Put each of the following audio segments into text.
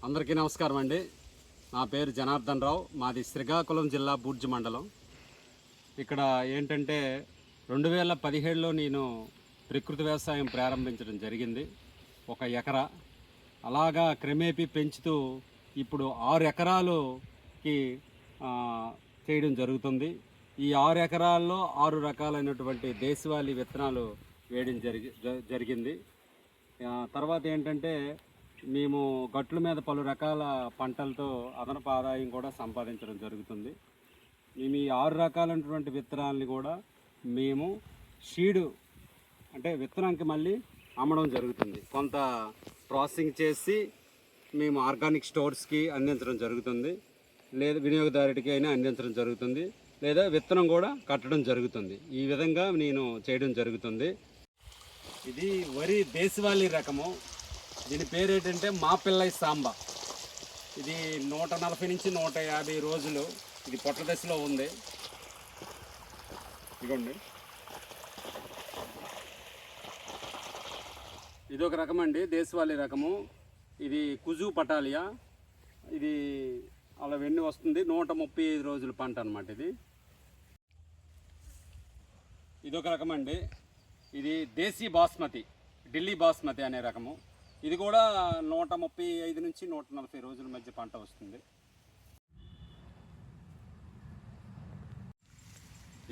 అందరికీ నమస్కారం అండి. నా పేరు జనార్దన్ రావు. మాది శ్రీకాకుళం జిల్లా బూర్జు మండలం. ఇక్కడ ఏంటంటే 2017లో నేను ప్రకృతి వ్యవసాయం ప్రారంభించడం జరిగింది. 1 ఎకరా అలాగా క్రమేపీ పెంచుతూ ఇప్పుడు 6 ఎకరాలకి చేయడం జరుగుతుంది. ఈ 6 ఎకరాల్లో 6 రకాలైనటువంటి దేశవాళీ విత్తనాలు వేయడం జరిగింది. తర్వాత ఏంటంటే మేము గట్ల మీద పలు రకాల పంటలతో అదనపు ఆదాయం కూడా సంపాదించడం జరుగుతుంది. మేము ఈ 6 రకాలైనటువంటి విత్తనాలని కూడా మేము షీడు అంటే విత్తనానికి మళ్ళీ అమ్మడం జరుగుతుంది. కొంత ప్రాసెసింగ్ చేసి మేము ఆర్గానిక్ స్టోర్స్కి అందించడం జరుగుతుంది, లేదా వినియోగదారుడికి అయినా అందించడం జరుగుతుంది, లేదా విత్తనం కూడా కట్టడం జరుగుతుంది. ఈ విధంగా నేను చేయడం జరుగుతుంది. ఇది వరి దేశవాళీ రకము. దీని పేరు ఏంటంటే మా పిల్లై సాంబా. ఇది 140 నుంచి 150 రోజులు ఇది పొట్ల దశలో ఉంది. ఇదిగోండి, ఇది ఒక రకం అండి, దేశవాళీ రకము. ఇది కుజు పటాలియా. ఇది అలా వెన్ను వస్తుంది. 135 రోజుల పంట అనమాట. ఇది ఒక రకం అండి. ఇది దేశీ బాస్మతి, ఢిల్లీ బాస్మతి అనే రకము. ఇది కూడా 135 నుంచి 140 రోజుల మధ్య పంట వస్తుంది.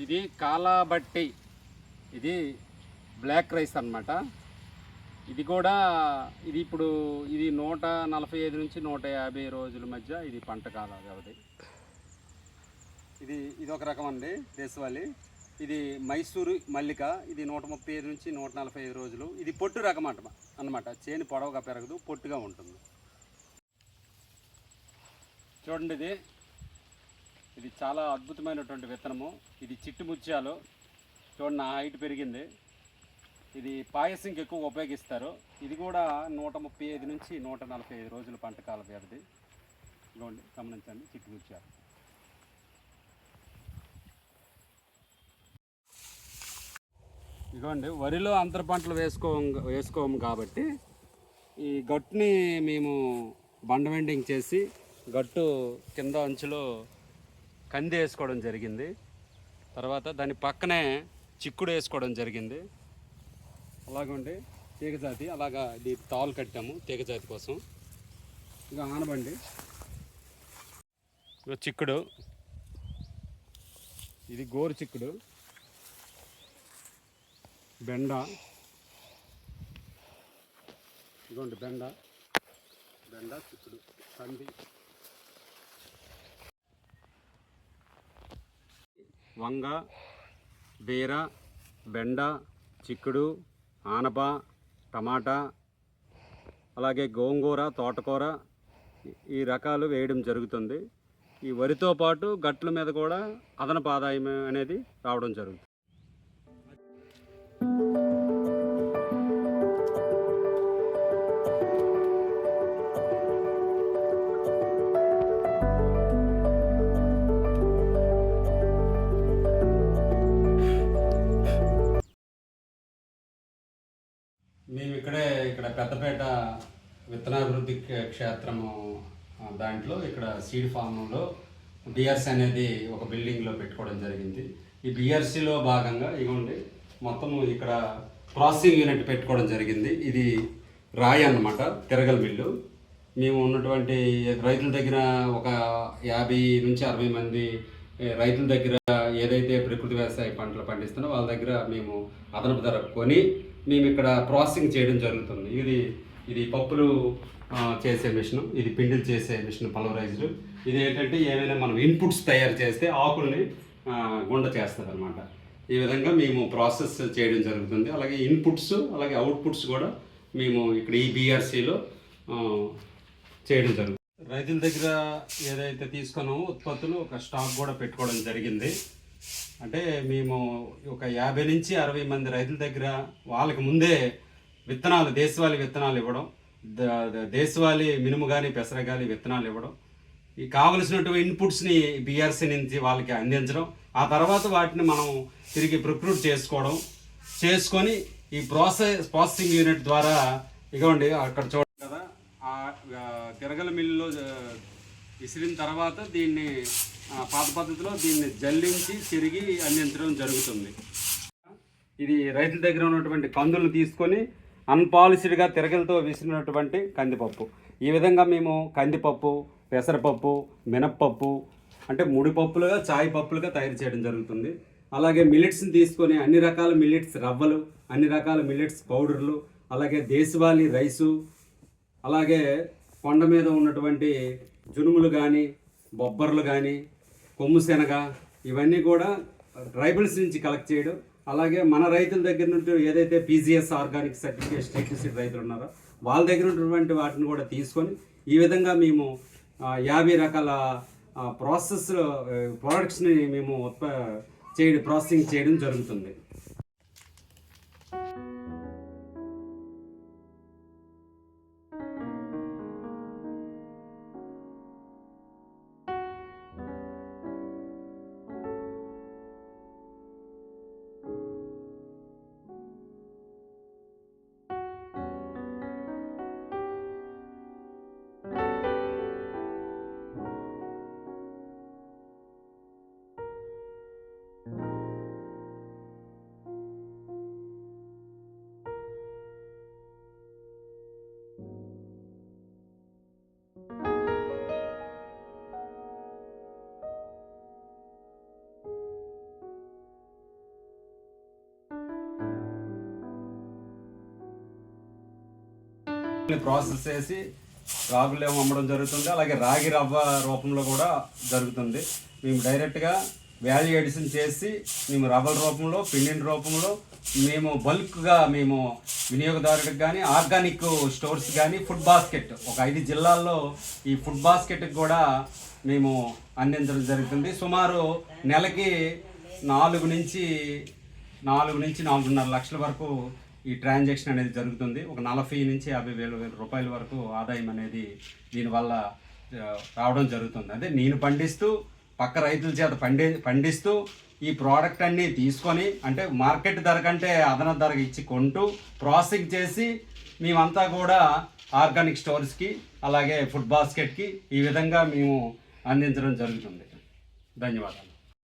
ఇది కాలాబట్టి, ఇది బ్లాక్ రైస్ అన్నమాట. ఇది కూడా ఇప్పుడు 145 నుంచి 150 రోజుల మధ్య ఇది పంట కాల వ్యవధి. ఇది ఒక రకం అండి, దేశవాళీ. ఇది మైసూరు మల్లిక. ఇది 135 నుంచి 145 రోజులు. ఇది పొట్టు రకం అన్నమాట. చేను పొడవుగా పెరగదు, పొట్టుగా ఉంటుంది. చూడండి, ఇది చాలా అద్భుతమైనటువంటి విత్తనము. ఇది చిట్టు ముత్యాలు. చూడండి, నా హైట్ పెరిగింది. ఇది పాయసంకి ఎక్కువ ఉపయోగిస్తారు. ఇది కూడా 135 నుంచి 145 రోజుల పంట కాల వ్యవధి. ఇదిగోండి, గమనించండి, చిట్టు ముత్యాలు. ఇదిగోండి, వరిలో అంతర పంటలు వేసుకోము కాబట్టి ఈ గట్టుని మేము బండ వెండింగ్ చేసి గట్టు కింద అంచులో కంది వేసుకోవడం జరిగింది. తర్వాత దాని పక్కనే చిక్కుడు వేసుకోవడం జరిగింది. అలాగండి, తీగజాతి. అలాగా ఇది తాళ్ళు కట్టాము తీగజాతి కోసం. ఇక ఆనబండి, ఇక చిక్కుడు. ఇది గోరు చిక్కుడు. బెండ, ఇదిగోండి బెండ, చిక్కుడు, కంది, వంగ, బీర, బెండ, చిక్కుడు, ఆనప, టమాటా, అలాగే గోంగూర, తోటకూర, ఈ రకాలు వేయడం జరుగుతుంది. ఈ వరితో పాటు గట్ల మీద కూడా అదనపు ఆదాయం అనేది రావడం జరుగుతుంది. మేము ఇక్కడ పెద్దపేట విత్తనాభివృద్ధి క్షేత్రము దాంట్లో ఇక్కడ సీడ్ ఫామ్లో బిఆర్సీ అనేది ఒక బిల్డింగ్లో పెట్టుకోవడం జరిగింది. ఈ బిఆర్సీలో భాగంగా ఇవ్వండి మొత్తము ఇక్కడ ప్రాసెసింగ్ యూనిట్ పెట్టుకోవడం జరిగింది. ఇది రాయి అన్నమాట, తిరగల మిల్లు. మేము ఉన్నటువంటి రైతుల దగ్గర ఒక 50 నుంచి 60 మంది రైతుల దగ్గర ఏదైతే ప్రకృతి వ్యవసాయ పంటలు పండిస్తున్నారో వాళ్ళ దగ్గర మేము అదనపు ధర కొని మేము ఇక్కడ ప్రాసెసింగ్ చేయడం జరుగుతుంది. ఇది పప్పులు చేసే మిషన్, ఇది పిండిలు చేసే మిషన్, పల్వరైజ్డ్. ఇది ఏంటంటే ఏమైనా మనం ఇన్పుట్స్ తయారు చేస్తే ఆకుల్ని గుండ చేస్తుంది అనమాట. ఈ విధంగా మేము ప్రాసెస్ చేయడం జరుగుతుంది. అలాగే ఇన్పుట్స్ అలాగే అవుట్పుట్స్ కూడా మేము ఇక్కడ ఈ బీఆర్సీలో చేయడం జరుగుతుంది. రైతుల దగ్గర ఏదైతే తీసుకున్నామో ఉత్పత్తులు ఒక స్టాక్ కూడా పెట్టుకోవడం జరిగింది. అంటే మేము ఒక 50 నుంచి 60 మంది రైతుల దగ్గర వాళ్ళకి ముందే విత్తనాలు, దేశవాళీ విత్తనాలు ఇవ్వడం, దేశవాళీ మినుము కానీ పెసర కానీ విత్తనాలు ఇవ్వడం, ఈ కావలసినటువంటి ఇన్పుట్స్ని బీఆర్సీ నుంచి వాళ్ళకి అందించడం, ఆ తర్వాత వాటిని మనం తిరిగి ప్రొక్యూర్ చేసుకొని ఈ ప్రాసెసింగ్ యూనిట్ ద్వారా ఇగోండి అక్కడ చూడండి కదా, ఆ తరగల మిల్లులో విసిరిన తర్వాత దీన్ని పాత పద్ధతిలో దీన్ని జల్లించి తిరిగి అందించడం జరుగుతుంది. ఇది రైతుల దగ్గర ఉన్నటువంటి కందులను తీసుకొని అన్పాలిష్డ్గా తిరగలతో విసిరినటువంటి కందిపప్పు. ఈ విధంగా మేము కందిపప్పు, పెసరపప్పు, మినప్పప్పు అంటే ముడి పప్పులుగా, చాయ్ పప్పులుగా తయారు చేయడం జరుగుతుంది. అలాగే మిల్లెట్స్ని తీసుకొని అన్ని రకాల మిల్లెట్స్ రవ్వలు, అన్ని రకాల మిల్లెట్స్ పౌడర్లు, అలాగే దేశవాళీ రైసు, అలాగే కొండ మీద ఉన్నటువంటి జునుములు కానీ, బొబ్బర్లు కానీ, కొమ్ము శనగ, ఇవన్నీ కూడా ట్రైబల్స్ నుంచి కలెక్ట్ చేయడం. అలాగే మన రైతుల దగ్గర నుండి ఏదైతే పీజీఎస్ ఆర్గానిక్ సర్టిఫికేట్ స్టేట్ రైతులు ఉన్నారో వాళ్ళ దగ్గర ఉన్నటువంటి వాటిని కూడా తీసుకొని ఈ విధంగా మేము 50 రకాల ప్రోడక్ట్స్ని మేము ప్రాసెసింగ్ చేయడం జరుగుతుంది. ప్రాసెస్ చేసి రాగులేమో అమ్మడం జరుగుతుంది. అలాగే రాగి రవ్వ రూపంలో కూడా జరుగుతుంది. మేము డైరెక్ట్గా వాల్యూ ఎడిషన్ చేసి మేము రవ్వల రూపంలో, పిండిన రూపంలో మేము బల్క్గా మేము వినియోగదారుడికి కానీ, ఆర్గానిక్ స్టోర్స్ కానీ, ఫుడ్ బాస్కెట్ ఒక 5 జిల్లాల్లో ఈ ఫుడ్ బాస్కెట్కి కూడా మేము అందించడం జరుగుతుంది. సుమారు నెలకి 4 నుంచి 4.5 లక్షల వరకు ఈ ట్రాన్సాక్షన్ అనేది జరుగుతుంది. ఒక 40 నుంచి 50,000 రూపాయల వరకు ఆదాయం అనేది దీనివల్ల రావడం జరుగుతుంది. అదే నేను పండిస్తూ పక్క రైతుల చేత పండిస్తూ ఈ ప్రోడక్ట్ అన్నీ తీసుకొని అంటే మార్కెట్ ధర కంటే అదనపు ధరకు ఇచ్చి కొంటూ ప్రాసెసింగ్ చేసి మేమంతా కూడా ఆర్గానిక్ స్టోర్స్కి అలాగే ఫుడ్ బాస్కెట్కి ఈ విధంగా మేము అందించడం జరుగుతుంది. ధన్యవాదాలు.